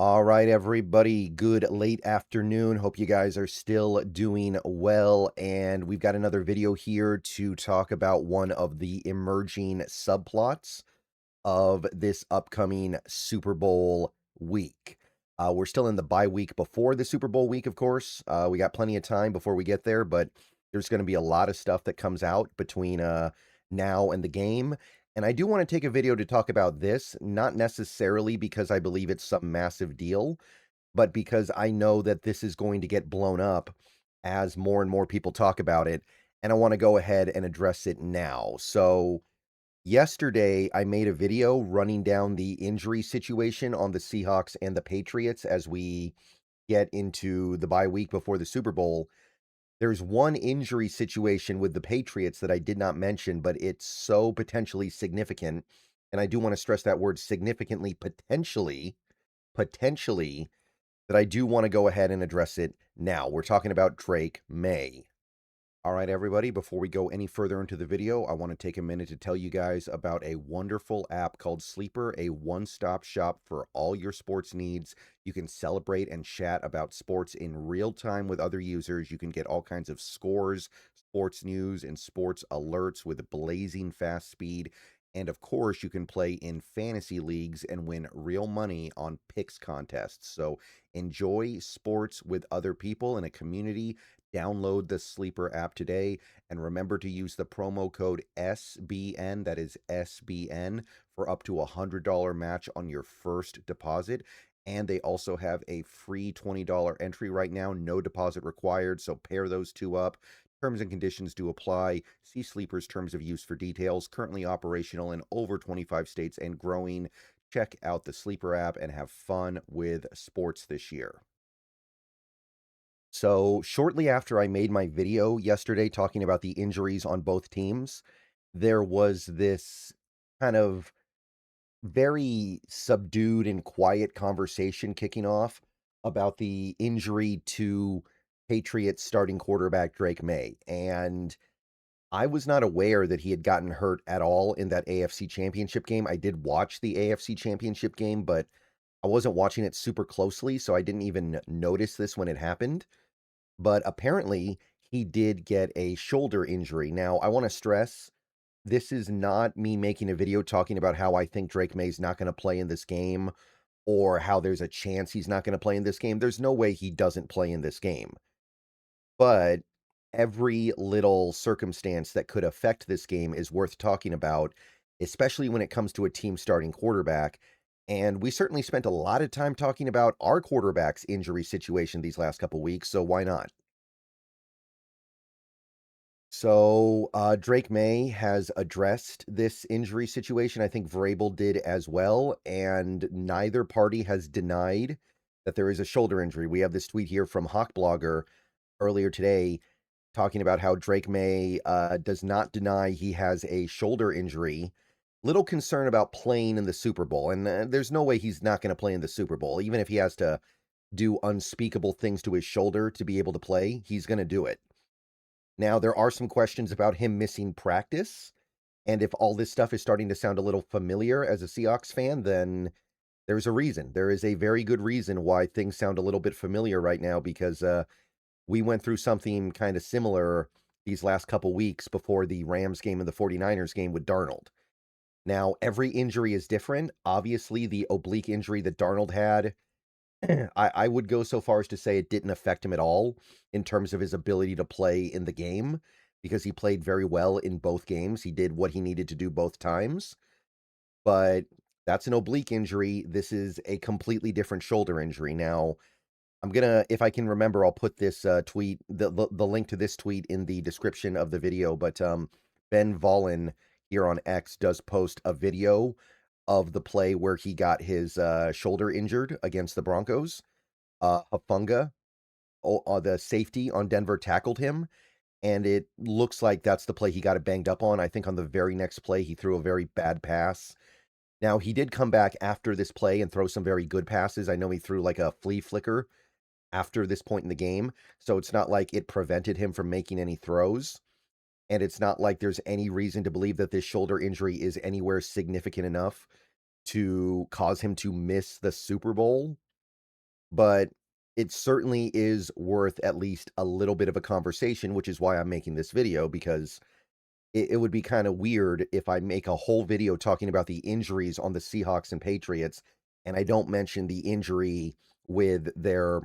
All right, everybody. Good late afternoon. Hope you guys are still doing well. And we've got another video here to talk about one of the emerging subplots of this upcoming Super Bowl week. We're still in the bye week before the Super Bowl week, of course. We got plenty of time before we get there, but there's going to be a lot of stuff that comes out between now and the game. And I do want to take a video to talk about this, not necessarily because I believe it's some massive deal, but because I know that this is going to get blown up as more and more people talk about it. And I want to go ahead and address it now. So, yesterday, I made a video running down the injury situation on the Seahawks and the Patriots as we get into the bye week before the Super Bowl. There's one injury situation with the Patriots that I did not mention, but it's so potentially significant. And I do want to stress that word significantly, potentially, that I do want to go ahead and address it now. We're talking about Drake Maye. All right, everybody, before we go any further into the video, I want to take a minute to tell you guys about a wonderful app called Sleeper, a one-stop shop for all your sports needs. You can celebrate and chat about sports in real time with other users. You can get all kinds of scores, sports news, and sports alerts with blazing fast speed. And of course, you can play in fantasy leagues and win real money on picks contests. So enjoy sports with other people in a community. Download the Sleeper app today and remember to use the promo code SBN, that is SBN, for up to $100 match on your first deposit. And they also have a free $20 entry right now, no deposit required. So pair those two up. Terms and conditions do apply. See Sleeper's terms of use for details. Currently operational in over 25 states and growing. Check out the Sleeper app and have fun with sports this year. So, shortly after I made my video yesterday talking about the injuries on both teams, there was this kind of very subdued and quiet conversation kicking off about the injury to Patriots starting quarterback Drake Maye. And I was not aware that he had gotten hurt at all in that AFC Championship game. I did watch the AFC Championship game, but I wasn't watching it super closely, so I didn't even notice this when it happened. But apparently, he did get a shoulder injury. Now, I want to stress this is not me making a video talking about how I think Drake May's not going to play in this game or how there's a chance he's not going to play in this game. There's no way he doesn't play in this game. But every little circumstance that could affect this game is worth talking about, especially when it comes to a team starting quarterback. And we certainly spent a lot of time talking about our quarterback's injury situation these last couple weeks, so why not? So, Drake Maye has addressed this injury situation. I think Vrabel did as well, and neither party has denied that there is a shoulder injury. We have this tweet here from Hawk Blogger earlier today talking about how Drake Maye does not deny he has a shoulder injury. Little concern about playing in the Super Bowl, and there's no way he's not going to play in the Super Bowl. Even if he has to do unspeakable things to his shoulder to be able to play, he's going to do it. Now, there are some questions about him missing practice, and if all this stuff is starting to sound a little familiar as a Seahawks fan, then there's a reason. There is a very good reason why things sound a little bit familiar right now, because we went through something kind of similar these last couple weeks before the Rams game and the 49ers game with Darnold. Now, every injury is different. Obviously, the oblique injury that Darnold had, I would go so far as to say it didn't affect him at all in terms of his ability to play in the game because he played very well in both games. He did what he needed to do both times, but that's an oblique injury. This is a completely different shoulder injury. Now, I'm gonna, if I can remember, I'll put this tweet, the link to this tweet in the description of the video. But Ben Volin here on X does post a video of the play where he got his shoulder injured against the Broncos. Hafunga, the safety on Denver, tackled him, and it looks like that's the play he got it banged up on. I think on the very next play, he threw a very bad pass. Now, he did come back after this play and throw some very good passes. I know he threw like a flea flicker after this point in the game, so it's not like it prevented him from making any throws. And it's not like there's any reason to believe that this shoulder injury is anywhere significant enough to cause him to miss the Super Bowl. but it certainly is worth at least a little bit of a conversation, which is why I'm making this video, because it would be kind of weird if I make a whole video talking about the injuries on the Seahawks and Patriots, and I don't mention the injury with their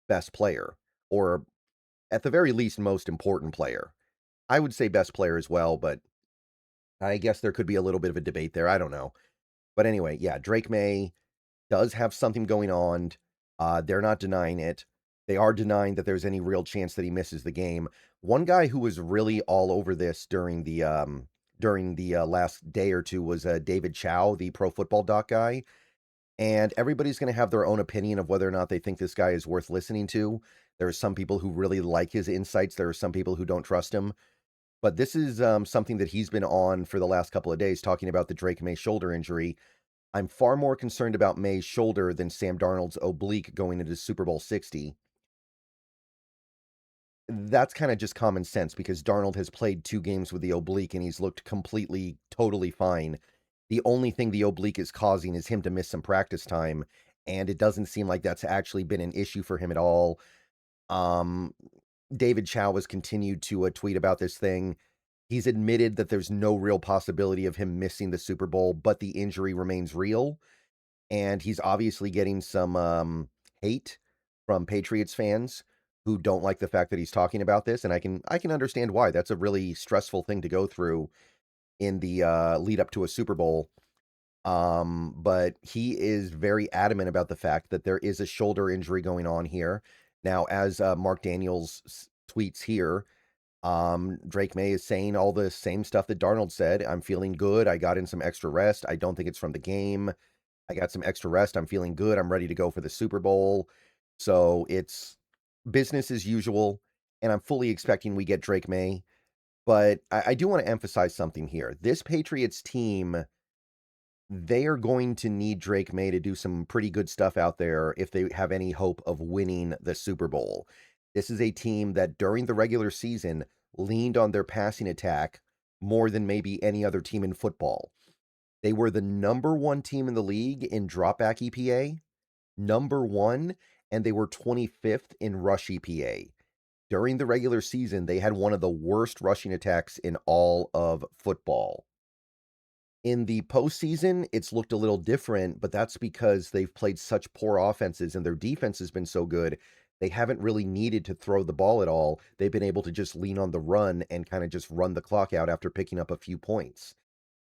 best player, or at the very least, most important player. I would say best player as well, but I guess there could be a little bit of a debate there. I don't know. But anyway, yeah, Drake Maye does have something going on. They're not denying it. They are denying that there's any real chance that he misses the game. One guy who was really all over this during the last day or two was David Chow, the Pro Football Doc guy. And everybody's going to have their own opinion of whether or not they think this guy is worth listening to. There are some people who really like his insights. There are some people who don't trust him. But this is something that he's been on for the last couple of days, talking about the Drake Maye shoulder injury. I'm far more concerned about Maye's shoulder than Sam Darnold's oblique going into Super Bowl 60. That's kind of just common sense because Darnold has played 2 games with the oblique and he's looked completely, totally fine. The only thing the oblique is causing is him to miss some practice time, and it doesn't seem like that's actually been an issue for him at all. Um, David Chow has continued to tweet about this thing. He's admitted that there's no real possibility of him missing the Super Bowl, but the injury remains real. And he's obviously getting some hate from Patriots fans who don't like the fact that he's talking about this, and I can understand why. That's a really stressful thing to go through in the lead up to a Super Bowl. But he is very adamant about the fact that there is a shoulder injury going on here. Now, as Mark Daniels tweets here, Drake Maye is saying all the same stuff that Darnold said. I'm feeling good. I got in some extra rest. I don't think it's from the game. I got some extra rest. I'm feeling good. I'm ready to go for the Super Bowl. So it's business as usual, and I'm fully expecting we get Drake Maye. But I do want to emphasize something here. This Patriots team, they are going to need Drake Maye to do some pretty good stuff out there if they have any hope of winning the Super Bowl. This is a team that during the regular season leaned on their passing attack more than maybe any other team in football. They were the number 1 team in the league in dropback EPA, number 1, and they were 25th in rush EPA. During the regular season, they had one of the worst rushing attacks in all of football. In the postseason, it's looked a little different, but that's because they've played such poor offenses and their defense has been so good. They haven't really needed to throw the ball at all. They've been able to just lean on the run and kind of just run the clock out after picking up a few points.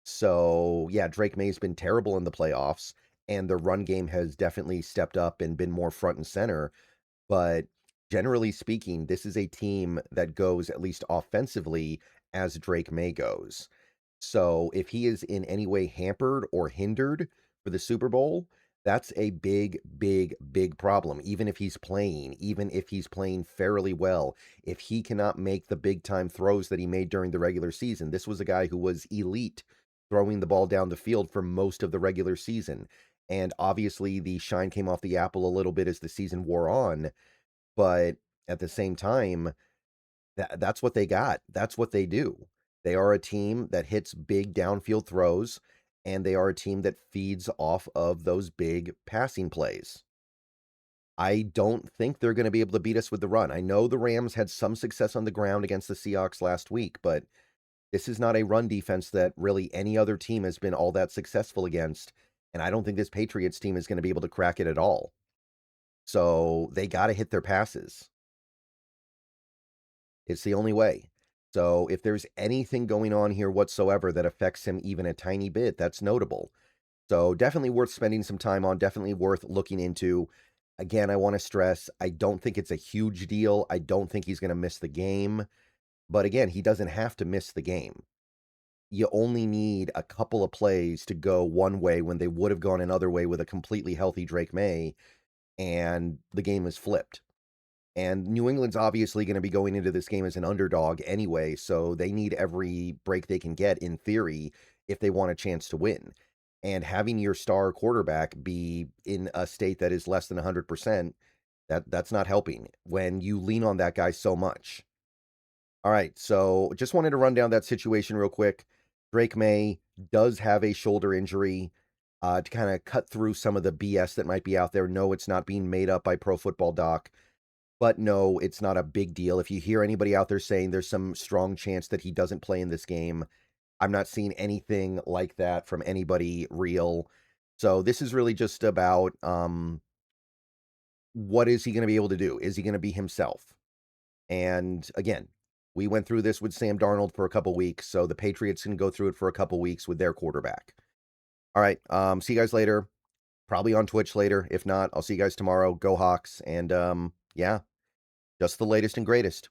So, yeah, Drake Maye's been terrible in the playoffs, and the run game has definitely stepped up and been more front and center. But generally speaking, this is a team that goes, at least offensively, as Drake Maye goes. So if he is in any way hampered or hindered for the Super Bowl, that's a big, big, big problem. Even if he's playing, even if he's playing fairly well, if he cannot make the big time throws that he made during the regular season, this was a guy who was elite throwing the ball down the field for most of the regular season. And obviously, the shine came off the apple a little bit as the season wore on. But at the same time, that's what they got. That's what they do. They are a team that hits big downfield throws, and they are a team that feeds off of those big passing plays. I don't think they're going to be able to beat us with the run. I know the Rams had some success on the ground against the Seahawks last week, but this is not a run defense that really any other team has been all that successful against, and I don't think this Patriots team is going to be able to crack it at all. So they got to hit their passes. It's the only way. So if there's anything going on here whatsoever that affects him even a tiny bit, that's notable. So definitely worth spending some time on, definitely worth looking into. Again, I want to stress, I don't think it's a huge deal. I don't think he's going to miss the game. But again, he doesn't have to miss the game. You only need a couple of plays to go one way when they would have gone another way with a completely healthy Drake Maye, and the game is flipped. And New England's obviously going to be going into this game as an underdog anyway, so they need every break they can get, in theory, if they want a chance to win. And having your star quarterback be in a state that is less than 100%, that's not helping when you lean on that guy so much. All right, so just wanted to run down that situation real quick. Drake Maye does have a shoulder injury. to kind of cut through some of the BS that might be out there. No, it's not being made up by Pro Football Doc, but no, it's not a big deal. If you hear anybody out there saying there's some strong chance that he doesn't play in this game, I'm not seeing anything like that from anybody real. So this is really just about what is he going to be able to do? Is he going to be himself? And again, we went through this with Sam Darnold for a couple weeks, so the Patriots can go through it for a couple weeks with their quarterback. All right, see you guys later. Probably on Twitch later. If not, I'll see you guys tomorrow. Go Hawks. And yeah, just the latest and greatest.